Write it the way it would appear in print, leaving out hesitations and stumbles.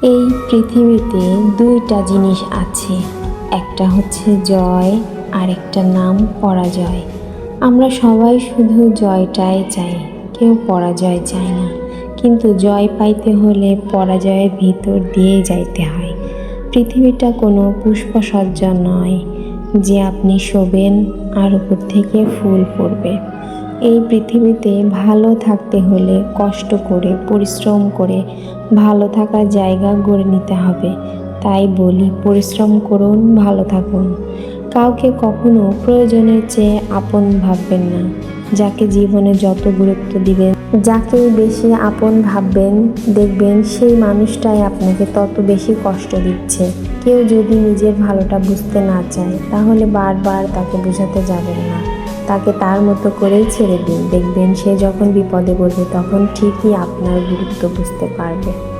এই পৃথিবীতে দুইটা জিনিস আছে, একটা হচ্ছে জয় আর একটা নাম পরাজয়। আমরা সবাই শুধু জয়টাই চাই, কেউ পরাজয় চায় না। কিন্তু জয় পাইতে হলে পরাজয়ের ভিতর দিয়ে যাইতে হয়। পৃথিবীটা কোনো পুষ্পসজ্জা নয় যে আপনি শোবেন আর উপর থেকে ফুল পড়বে। এই পৃথিবীতে ভালো থাকতে হলে কষ্ট করে, পরিশ্রম করে ভালো থাকার জায়গা গড়ে নিতে হবে। তাই বলি, পরিশ্রম করুন, ভালো থাকুন। কাউকে কখনো প্রয়োজনের চেয়ে আপন ভাববেন না। যাকে জীবনে যত গুরুত্ব দিবেন, যাকে বেশি আপন ভাববেন, দেখবেন সেই মানুষটাই আপনাকে তত বেশি কষ্ট দিচ্ছে। কেউ যদি নিজের ভালোটা বুঝতে না চায়, তাহলে বারবার তাকে বোঝাতে যাবেন না। তাকে তার মতো করেই ছেড়ে দিন। দেখবেন সে যখন বিপদে পড়বে তখন ঠিকই আপনার গুরুত্ব বুঝতে পারবে।